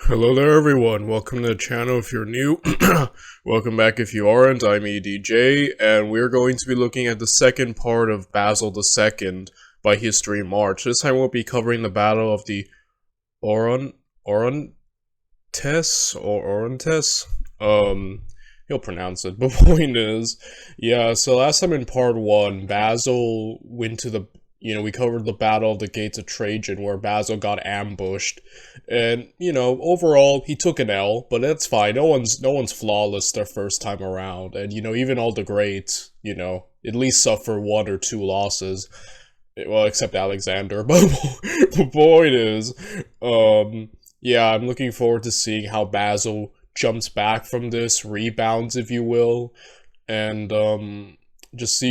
Hello there everyone, welcome to the channel if you're new, welcome back if you aren't. I'm EDJ, and we're going to be looking at the second part of Basil II by HistoryMarche. This time we'll be covering the Battle of the Orontes, you'll pronounce it, but point is, yeah, so last time in part 1, Basil went to the, we covered the Battle of the Gates of Trajan, where Basil got ambushed, and, overall, he took an L, but that's fine. No one's flawless their first time around, and, even all the greats, at least suffer 1 or 2 losses. Well, except Alexander, but the point is, yeah, I'm looking forward to seeing how Basil jumps back from this, rebounds, if you will, and, just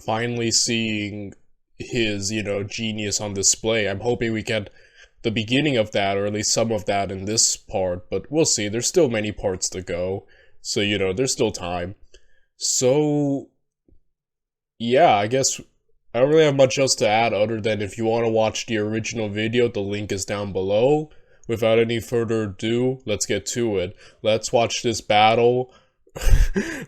finally seeing his, genius on display. I'm hoping we get the beginning of that, or at least some of that in this part, but we'll see. There's still many parts to go, so, there's still time. So, yeah, I guess I don't really have much else to add other than if you want to watch the original video, the link is down below. Without any further ado, let's get to it. Let's watch this battle,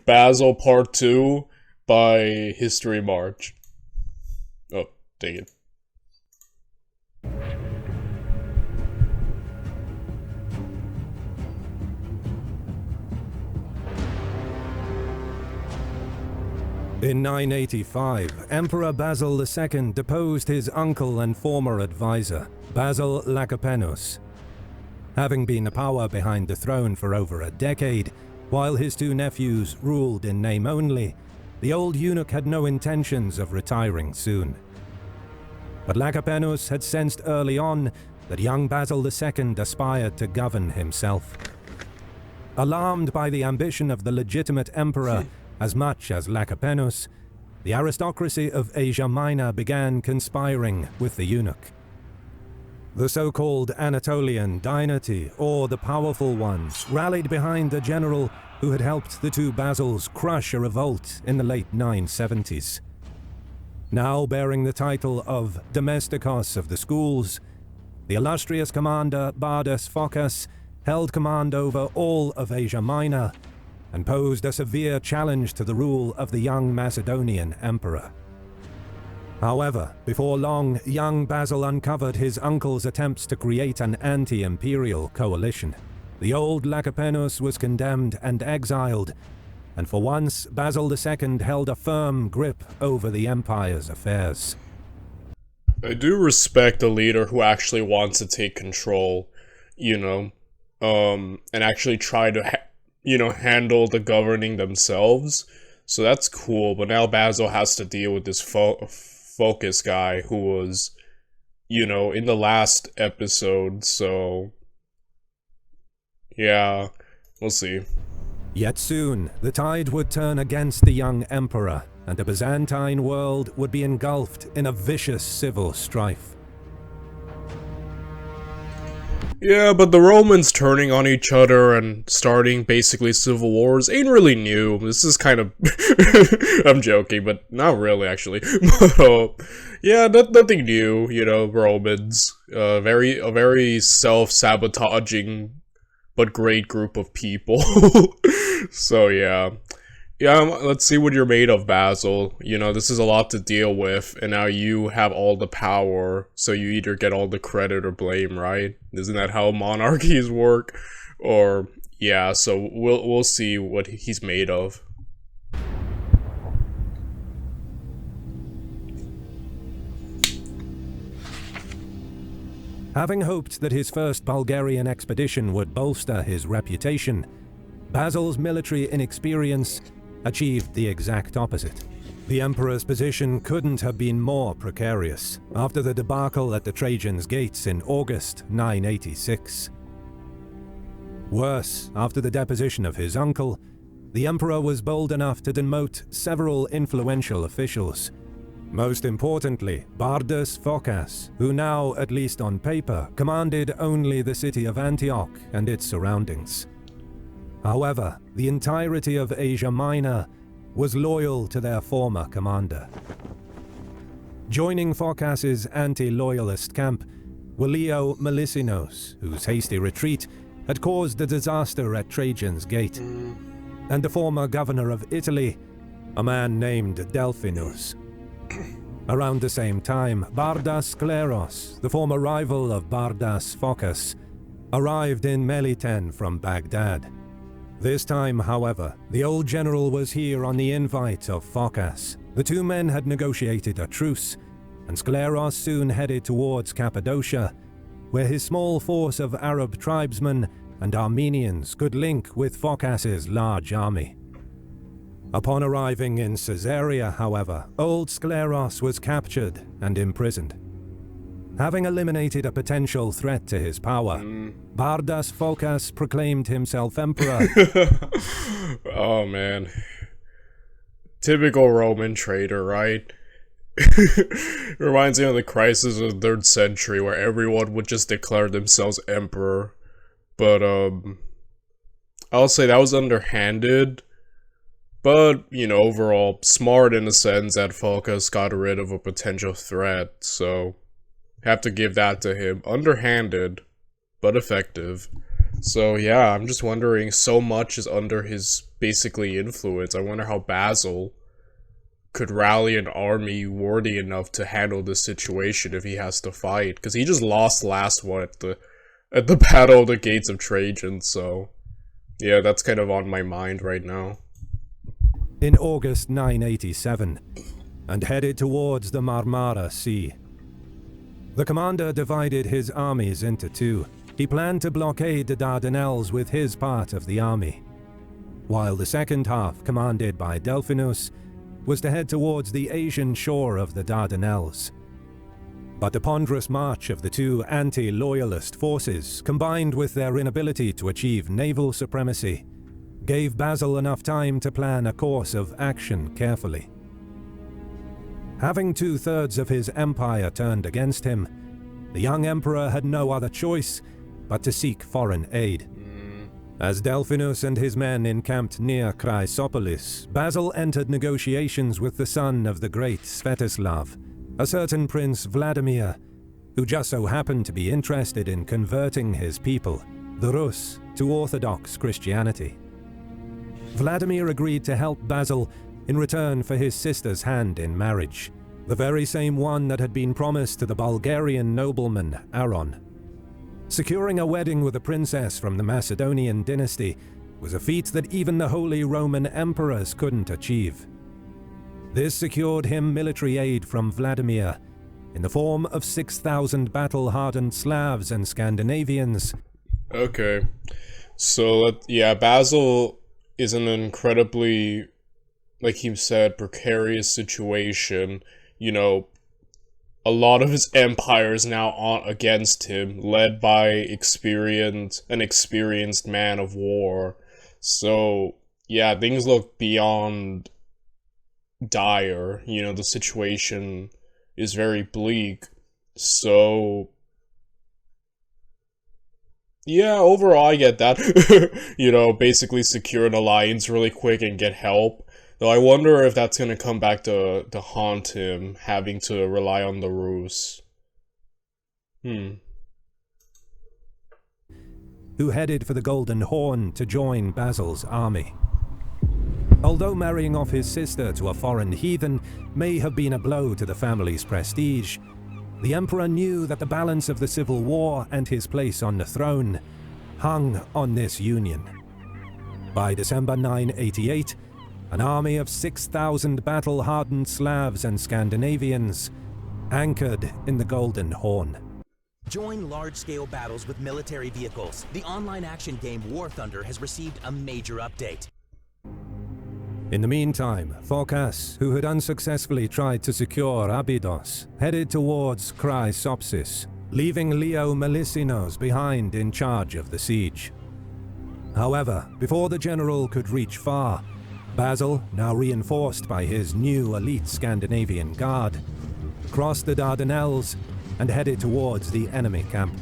Basil Part 2 by HistoryMarche. Oh, dang it. In 985, Emperor Basil II deposed his uncle and former advisor, Basil Lecapenus. Having been the power behind the throne for over a decade, while his 2 nephews ruled in name only, the old eunuch had no intentions of retiring soon. But Lecapenus had sensed early on that young Basil II aspired to govern himself. Alarmed by the ambition of the legitimate emperor as much as Lecapenus, the aristocracy of Asia Minor began conspiring with the eunuch. The so-called Anatolian dynasty, or the powerful ones, rallied behind the general who had helped the 2 Basils crush a revolt in the late 970s. Now bearing the title of Domesticos of the Schools, the illustrious commander Bardas Phocas held command over all of Asia Minor and posed a severe challenge to the rule of the young Macedonian emperor. However, before long, young Basil uncovered his uncle's attempts to create an anti-imperial coalition. The old Lecapenus was condemned and exiled, and for once, Basil II held a firm grip over the empire's affairs. I do respect a leader who actually wants to take control, and actually try to handle the governing themselves. So that's cool, but now Basil has to deal with this Phocas guy who was, in the last episode, so yeah, we'll see. Yet soon, the tide would turn against the young emperor, and the Byzantine world would be engulfed in a vicious civil strife. Yeah, but the Romans turning on each other and starting basically civil wars ain't really new. This is kind of... I'm joking, but not really, actually. Yeah, nothing new, Romans. A very self-sabotaging but great group of people. So, yeah. Yeah, let's see what you're made of, Basil. This is a lot to deal with, and now you have all the power, so you either get all the credit or blame, right? Isn't that how monarchies work? Or, yeah, so we'll see what he's made of. Having hoped that his first Bulgarian expedition would bolster his reputation, Basil's military inexperience achieved the exact opposite. The emperor's position couldn't have been more precarious after the debacle at the Trajan's gates in August 986. Worse, after the deposition of his uncle, the emperor was bold enough to demote several influential officials. Most importantly, Bardas Phocas, who now, at least on paper, commanded only the city of Antioch and its surroundings. However, the entirety of Asia Minor was loyal to their former commander. Joining Phocas's anti-loyalist camp were Leo Melicinos, whose hasty retreat had caused a disaster at Trajan's gate, and the former governor of Italy, a man named Delphinus. Around the same time, Bardas Skleros, the former rival of Bardas Phocas, arrived in Meliten from Baghdad. This time, however, the old general was here on the invite of Phocas. The two men had negotiated a truce, and Skleros soon headed towards Cappadocia, where his small force of Arab tribesmen and Armenians could link with Phocas's large army. Upon arriving in Caesarea, however, old Skleros was captured and imprisoned. Having eliminated a potential threat to his power, Bardas Phocas proclaimed himself emperor. Oh man. Typical Roman traitor, right? Reminds me of the crisis of the 3rd century where everyone would just declare themselves emperor. But, I'll say that was underhanded. But, overall, smart in the sense that Phocas got rid of a potential threat, so have to give that to him. Underhanded, but effective. So yeah, I'm just wondering, so much is under his, basically, influence. I wonder how Basil could rally an army worthy enough to handle this situation if he has to fight. Because he just lost last one at the Battle of the Gates of Trajan, so yeah, that's kind of on my mind right now. In August 987, and headed towards the Marmara Sea. The commander divided his armies into two. He planned to blockade the Dardanelles with his part of the army, while the second half, commanded by Delphinus, was to head towards the Asian shore of the Dardanelles. But the ponderous march of the two anti-loyalist forces, combined with their inability to achieve naval supremacy, gave Basil enough time to plan a course of action carefully. Having 2/3 of his empire turned against him, the young emperor had no other choice but to seek foreign aid. As Delphinus and his men encamped near Chrysopolis, Basil entered negotiations with the son of the great Svetoslav, a certain Prince Vladimir, who just so happened to be interested in converting his people, the Rus, to Orthodox Christianity. Vladimir agreed to help Basil in return for his sister's hand in marriage, the very same one that had been promised to the Bulgarian nobleman Aaron. Securing a wedding with a princess from the Macedonian dynasty was a feat that even the Holy Roman emperors couldn't achieve. This secured him military aid from Vladimir in the form of 6,000 battle-hardened Slavs and Scandinavians. Okay, so yeah, Basil is in an incredibly, like you said, precarious situation. A lot of his empire is now on against him, led by an experienced man of war. So yeah, things look beyond dire. The situation is very bleak. So yeah, overall I get that. Basically secure an alliance really quick and get help. Though I wonder if that's gonna come back to haunt him, having to rely on the Rus. Who headed for the Golden Horn to join Basil's army. Although marrying off his sister to a foreign heathen may have been a blow to the family's prestige, the emperor knew that the balance of the civil war and his place on the throne hung on this union. By December 988, an army of 6,000 battle-hardened Slavs and Scandinavians anchored in the Golden Horn. Join large-scale battles with military vehicles. The online action game War Thunder has received a major update. In the meantime, Phocas, who had unsuccessfully tried to secure Abydos, headed towards Chrysopolis, leaving Leo Melicinos behind in charge of the siege. However, before the general could reach far, Basil, now reinforced by his new elite Scandinavian guard, crossed the Dardanelles and headed towards the enemy camp.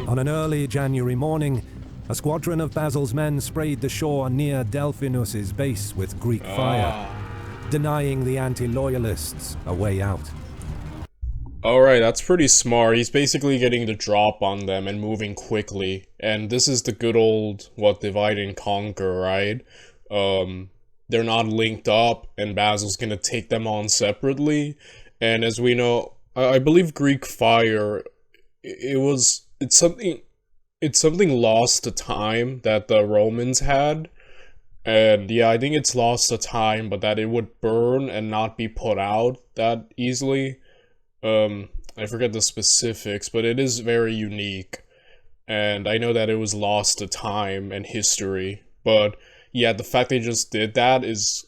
On an early January morning, a squadron of Basil's men sprayed the shore near Delphinus's base with Greek fire, denying the anti-loyalists a way out. Alright, that's pretty smart. He's basically getting the drop on them and moving quickly. And this is the good old, divide and conquer, right? They're not linked up, and Basil's gonna take them on separately. And as we know, I believe Greek fire, it's something lost to time that the Romans had. And yeah, I think it's lost to time, but that it would burn and not be put out that easily. I forget the specifics, but it is very unique. And I know that it was lost to time and history. But yeah, the fact they just did that is,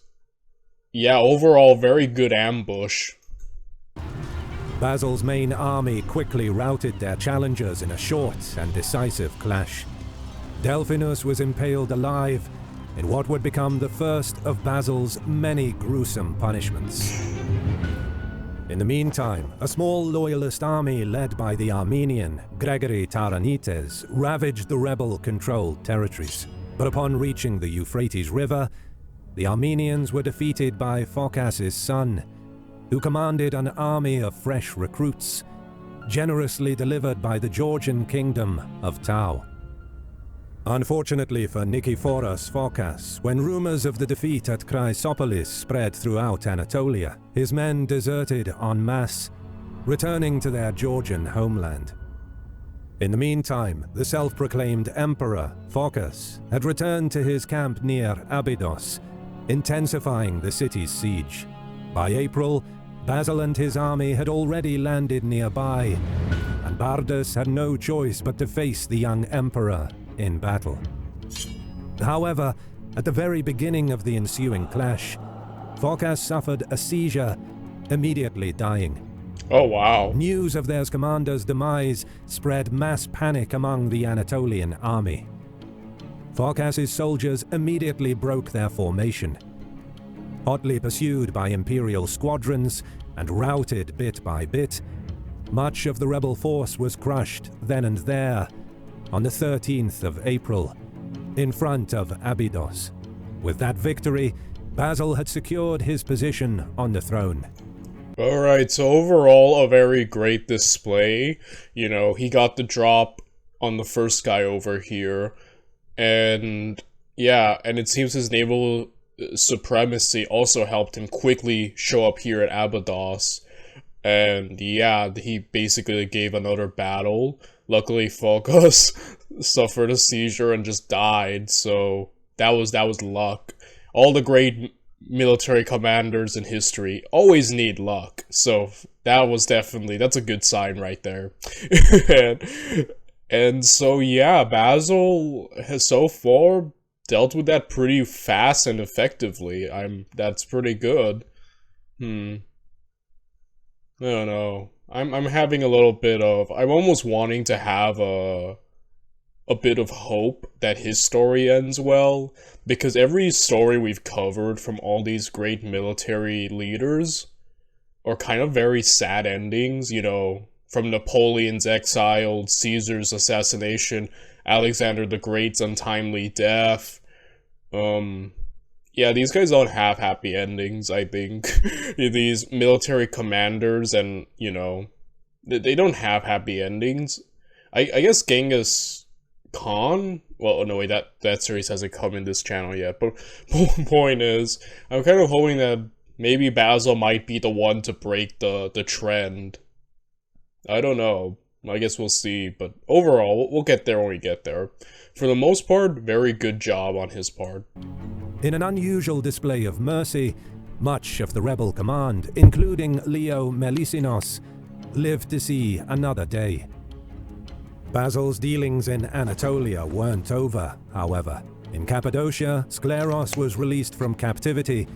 yeah, overall very good ambush. Basil's main army quickly routed their challengers in a short and decisive clash. Delphinus was impaled alive in what would become the first of Basil's many gruesome punishments. In the meantime, a small loyalist army led by the Armenian Gregory Taranites ravaged the rebel-controlled territories. But upon reaching the Euphrates River, the Armenians were defeated by Phocas's son, who commanded an army of fresh recruits, generously delivered by the Georgian kingdom of Tau. Unfortunately for Nikephoros Phocas, when rumors of the defeat at Chrysopolis spread throughout Anatolia, his men deserted en masse, returning to their Georgian homeland. In the meantime, the self-proclaimed emperor, Phocas, had returned to his camp near Abydos, intensifying the city's siege. By April, Basil and his army had already landed nearby, and Bardas had no choice but to face the young emperor in battle. However, at the very beginning of the ensuing clash, Phocas suffered a seizure, immediately dying. Oh wow. News of their commander's demise spread mass panic among the Anatolian army. Phocas's soldiers immediately broke their formation. Hotly pursued by imperial squadrons and routed bit by bit, much of the rebel force was crushed then and there on the 13th of April, in front of Abydos. With that victory, Basil had secured his position on the throne. Alright, so overall, a very great display. You know, he got the drop on the first guy over here. And yeah, and it seems his naval supremacy also helped him quickly show up here at Abydos. And yeah, he basically gave another battle. Luckily, Phocas suffered a seizure and just died, so that was luck. All the great military commanders in history always need luck, so that's a good sign right there. and so yeah, Basil has so far dealt with that pretty fast and effectively. That's pretty good. I don't know. I'm having a little bit of, I'm almost wanting to have a bit of hope that his story ends well, because every story we've covered from all these great military leaders are kind of very sad endings, you know, from Napoleon's exile, Caesar's assassination, Alexander the Great's untimely death. Yeah, these guys don't have happy endings, I think. These military commanders and, you know, they don't have happy endings. I guess Genghis Khan? Well, no, wait, that series hasn't come in this channel yet, but point is, I'm kind of hoping that maybe Basil might be the one to break the trend. I don't know. I guess we'll see, but overall, we'll get there when we get there. For the most part, very good job on his part. In an unusual display of mercy, much of the rebel command, including Leo Melisinos, lived to see another day. Basil's dealings in Anatolia weren't over, however. In Cappadocia, Skleros was released from captivity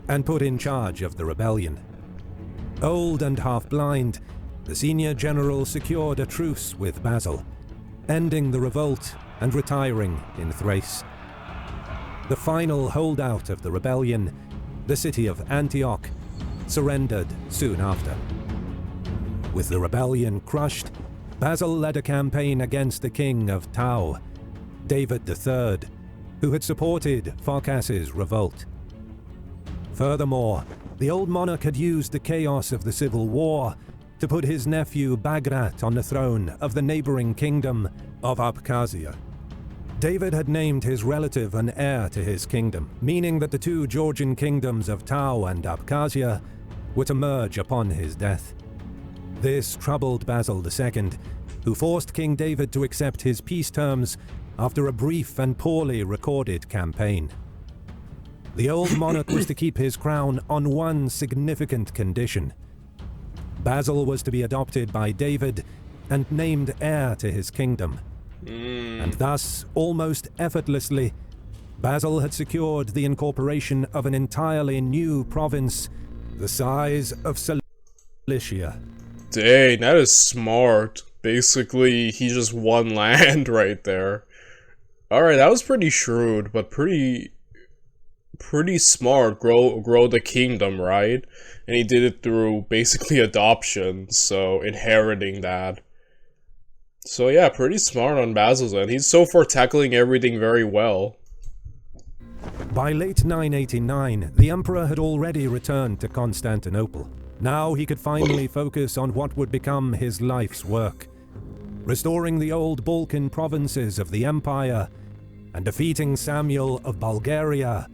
and put in charge of the rebellion. Old and half-blind, the senior general secured a truce with Basil, ending the revolt and retiring in Thrace. The final holdout of the rebellion, the city of Antioch, surrendered soon after. With the rebellion crushed, Basil led a campaign against the king of Tau, David III, who had supported Phocas's revolt. Furthermore, the old monarch had used the chaos of the civil war to put his nephew Bagrat on the throne of the neighboring kingdom of Abkhazia. David had named his relative an heir to his kingdom, meaning that the two Georgian kingdoms of Tau and Abkhazia were to merge upon his death. This troubled Basil II, who forced King David to accept his peace terms after a brief and poorly recorded campaign. The old monarch was to keep his crown on one significant condition. Basil was to be adopted by David and named heir to his kingdom. And thus, almost effortlessly, Basil had secured the incorporation of an entirely new province the size of Cilicia. Dang, that is smart. Basically, he just won land right there. Alright, that was pretty shrewd, but pretty smart. Grow the kingdom, right? And he did it through basically adoption, so inheriting that. So yeah, pretty smart on Basil's end. He's so far tackling everything very well. By late 989, the emperor had already returned to Constantinople. Now he could finally focus on what would become his life's work: restoring the old Balkan provinces of the empire and defeating Samuel of Bulgaria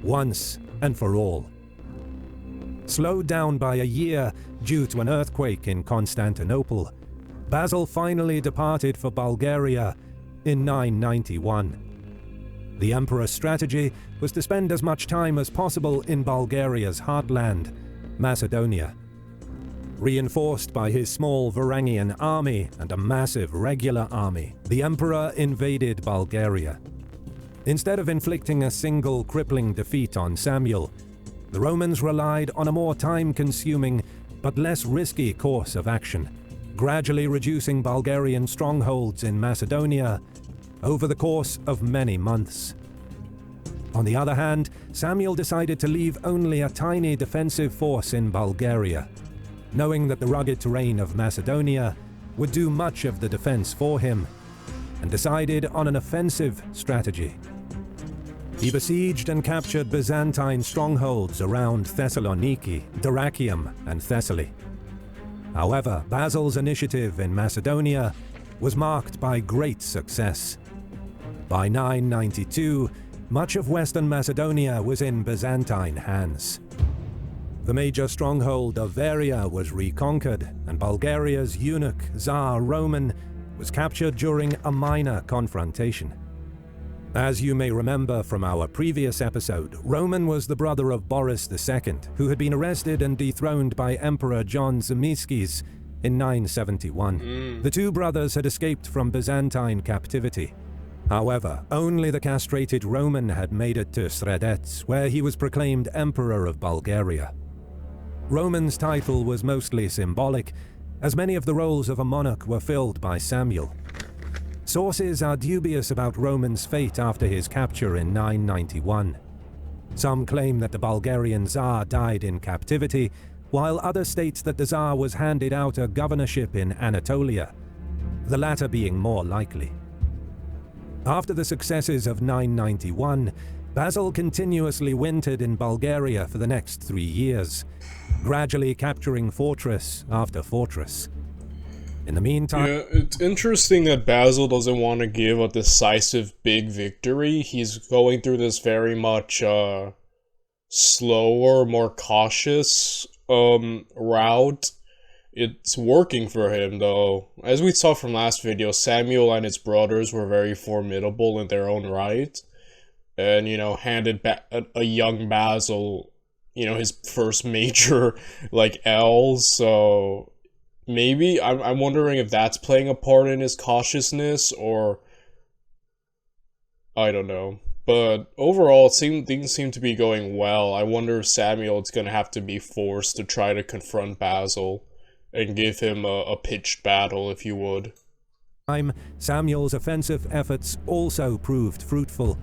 once and for all. Slowed down by a year due to an earthquake in Constantinople, Basil finally departed for Bulgaria in 991. The emperor's strategy was to spend as much time as possible in Bulgaria's heartland, Macedonia. Reinforced by his small Varangian army and a massive regular army, the emperor invaded Bulgaria. Instead of inflicting a single crippling defeat on Samuel, the Romans relied on a more time-consuming but less risky course of action, gradually reducing Bulgarian strongholds in Macedonia over the course of many months. On the other hand, Samuel decided to leave only a tiny defensive force in Bulgaria, knowing that the rugged terrain of Macedonia would do much of the defense for him, and decided on an offensive strategy. He besieged and captured Byzantine strongholds around Thessaloniki, Dyrrhachium, and Thessaly. However, Basil's initiative in Macedonia was marked by great success. By 992, much of western Macedonia was in Byzantine hands. The major stronghold of Varia was reconquered, and Bulgaria's eunuch, Tsar Roman, was captured during a minor confrontation. As you may remember from our previous episode, Roman was the brother of Boris II, who had been arrested and dethroned by Emperor John Zimisces in 971. The two brothers had escaped from Byzantine captivity. However, only the castrated Roman had made it to Sredets, where he was proclaimed Emperor of Bulgaria. Roman's title was mostly symbolic, as many of the roles of a monarch were filled by Samuel. Sources are dubious about Roman's fate after his capture in 991. Some claim that the Bulgarian Tsar died in captivity, while others state that the Tsar was handed out a governorship in Anatolia, the latter being more likely. After the successes of 991, Basil continuously wintered in Bulgaria for the next 3 years, gradually capturing fortress after fortress. In the meantime... Yeah, it's interesting that Basil doesn't want to give a decisive big victory. He's going through this very much slower, more cautious route. It's working for him, though. As we saw from last video, Samuel and his brothers were very formidable in their own right. And, you know, handed a young Basil, you know, his first major, like, L, so... Maybe, I'm wondering if that's playing a part in his cautiousness, or... I don't know. But overall, things seem to be going well. I wonder if Samuel is going to have to be forced to try to confront Basil and give him a pitched battle, if you would. Samuel's offensive efforts also proved fruitful,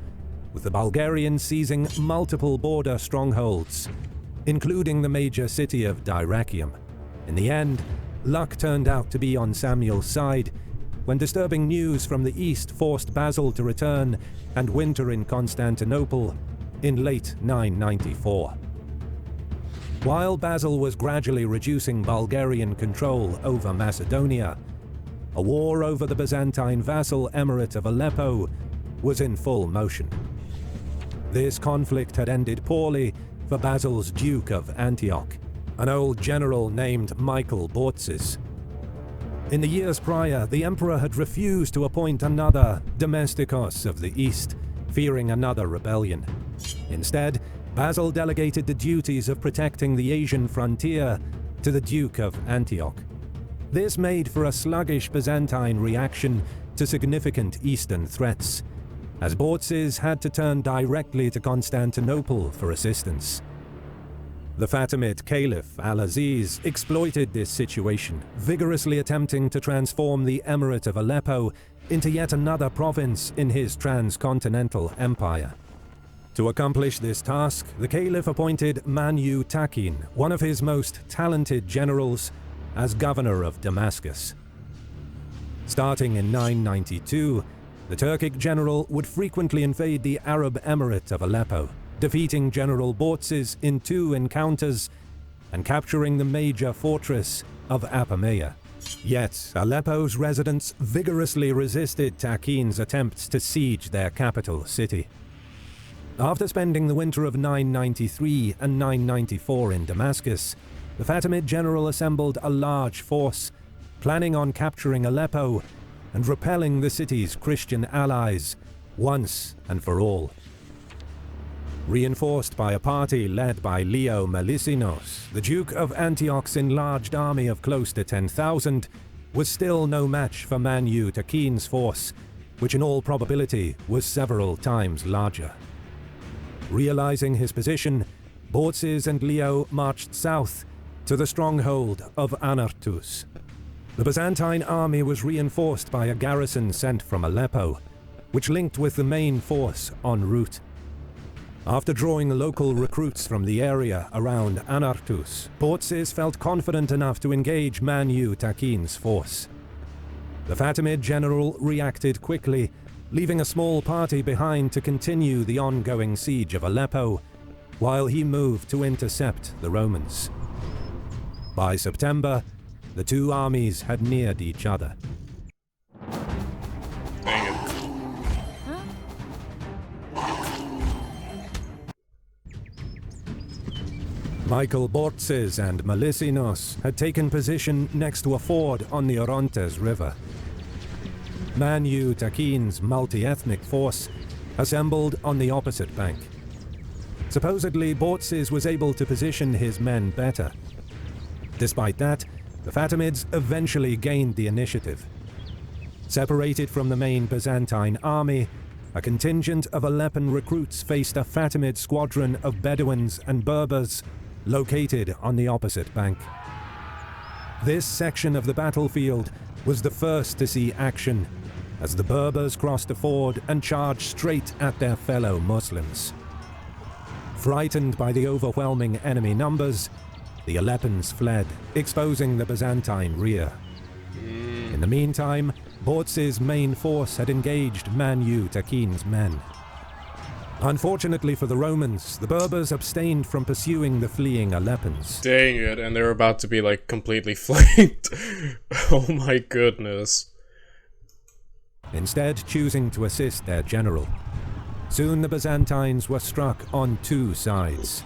with the Bulgarians seizing multiple border strongholds, including the major city of Dyrrhachium. In the end, luck turned out to be on Samuel's side, when disturbing news from the east forced Basil to return and winter in Constantinople in late 994. While Basil was gradually reducing Bulgarian control over Macedonia, a war over the Byzantine vassal emirate of Aleppo was in full motion. This conflict had ended poorly for Basil's Duke of Antioch, an old general named Michael Baucis. In the years prior, the emperor had refused to appoint another Domestikos of the East, fearing another rebellion. Instead, Basil delegated the duties of protecting the Asian frontier to the Duke of Antioch. This made for a sluggish Byzantine reaction to significant eastern threats, as Baucis had to turn directly to Constantinople for assistance. The Fatimid Caliph Al-Aziz exploited this situation, vigorously attempting to transform the Emirate of Aleppo into yet another province in his transcontinental empire. To accomplish this task, the Caliph appointed Manu Takin, one of his most talented generals, as governor of Damascus. Starting in 992, the Turkic general would frequently invade the Arab Emirate of Aleppo, defeating General Baucis in 2 encounters and capturing the major fortress of Apamea. Yet, Aleppo's residents vigorously resisted Takin's attempts to siege their capital city. After spending the winter of 993 and 994 in Damascus, the Fatimid general assembled a large force, planning on capturing Aleppo and repelling the city's Christian allies once and for all. Reinforced by a party led by Leo Melisinos, the Duke of Antioch's enlarged army of close to 10,000 was still no match for Manu Takin's force, which in all probability was several times larger. Realizing his position, Baucis and Leo marched south to the stronghold of Anartus. The Byzantine army was reinforced by a garrison sent from Aleppo, which linked with the main force en route. After drawing local recruits from the area around Anartus, Baucis felt confident enough to engage Manu Takin's force. The Fatimid general reacted quickly, leaving a small party behind to continue the ongoing siege of Aleppo, while he moved to intercept the Romans. By September, the two armies had neared each other. Dang it. Michael Baucis and Melisinos had taken position next to a ford on the Orontes River. Manu Takin's multi-ethnic force assembled on the opposite bank. Supposedly, Baucis was able to position his men better. Despite that, the Fatimids eventually gained the initiative. Separated from the main Byzantine army, a contingent of Aleppan recruits faced a Fatimid squadron of Bedouins and Berbers located on the opposite bank. This section of the battlefield was the first to see action, as the Berbers crossed a ford and charged straight at their fellow Muslims. Frightened by the overwhelming enemy numbers, the Aleppans fled, exposing the Byzantine rear. In the meantime, Baucis' main force had engaged Manu Takin's men. Unfortunately for the Romans, the Berbers abstained from pursuing the fleeing Aleppans. Dang it, and they're about to be, like, completely flanked. Oh my goodness. Instead, choosing to assist their general. Soon the Byzantines were struck on two sides.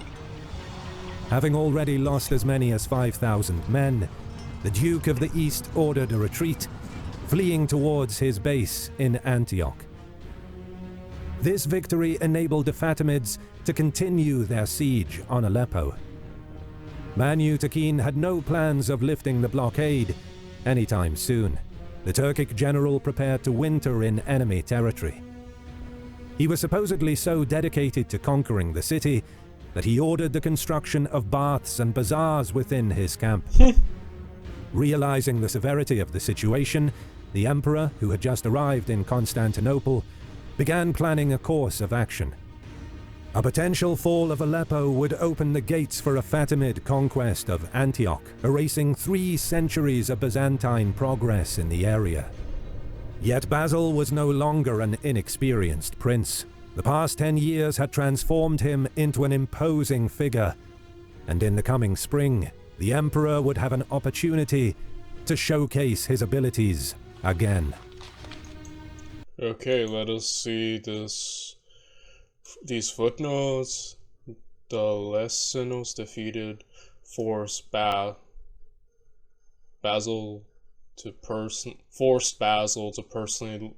Having already lost as many as 5,000 men, the Duke of the East ordered a retreat, fleeing towards his base in Antioch. This victory enabled the Fatimids to continue their siege on Aleppo. Manu Takin had no plans of lifting the blockade anytime soon. The Turkic general prepared to winter in enemy territory. He was supposedly so dedicated to conquering the city that he ordered the construction of baths and bazaars within his camp. Realizing the severity of the situation, the emperor, who had just arrived in Constantinople, began planning a course of action. A potential fall of Aleppo would open the gates for a Fatimid conquest of Antioch, erasing 3 centuries of Byzantine progress in the area. Yet Basil was no longer an inexperienced prince. The past 10 years had transformed him into an imposing figure, and in the coming spring, the Emperor would have an opportunity to showcase his abilities again. Okay, let us see these footnotes. The Lessinos defeated forced Basil to personally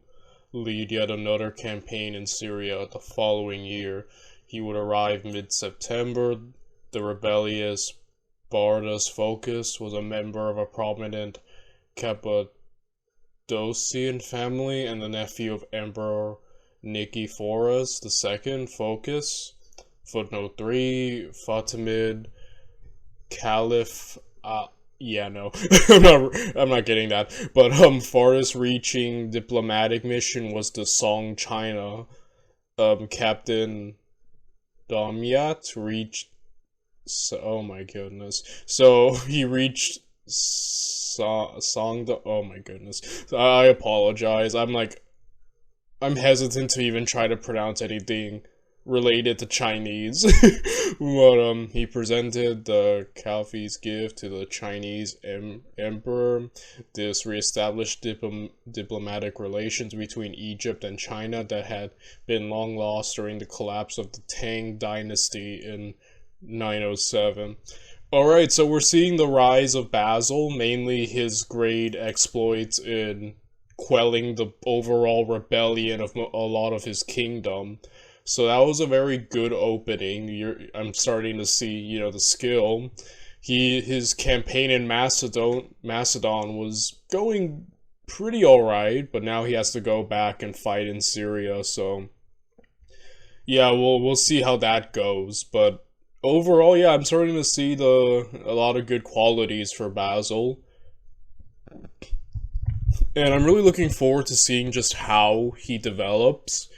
lead yet another campaign in Syria the following year. He would arrive mid-September. The rebellious Bardas Phocas was a member of a prominent Cappadocian family and the nephew of Emperor Nicephorus II. Phocas. Footnote 3, Fatimid Caliph. Yeah, no, I'm not getting that. But farthest reaching diplomatic mission was the Song China. Captain Damyat reached. Oh my goodness. So he reached Song. Oh my goodness. I apologize. I'm hesitant to even try to pronounce anything related to Chinese. But he presented the Caliphi's gift to the Chinese emperor. This reestablished diplomatic relations between Egypt and China that had been long lost during the collapse of the Tang dynasty in 907. Alright, so we're seeing the rise of Basil, mainly his great exploits in quelling the overall rebellion of a lot of his kingdom. So that was a very good opening. I'm starting to see, the skill. His campaign in Macedon was going pretty alright, but now he has to go back and fight in Syria, so yeah, we'll see how that goes. But overall, yeah, I'm starting to see a lot of good qualities for Basil. And I'm really looking forward to seeing just how he develops.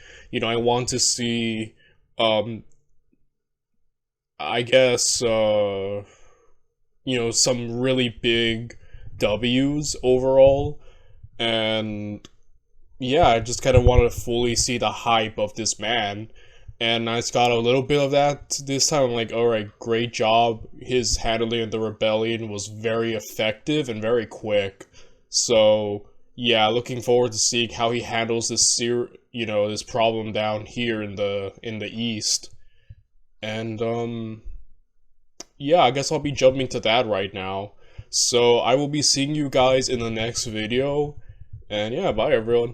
I want to see, I guess, some really big W's overall. And yeah, I just kind of want to fully see the hype of this man. And I just got a little bit of that this time. I'm like, alright, great job. His handling of the rebellion was very effective and very quick. So yeah, looking forward to seeing how he handles this this problem down here in the east. And yeah, I guess I'll be jumping to that right now. So I will be seeing you guys in the next video. And yeah, bye everyone.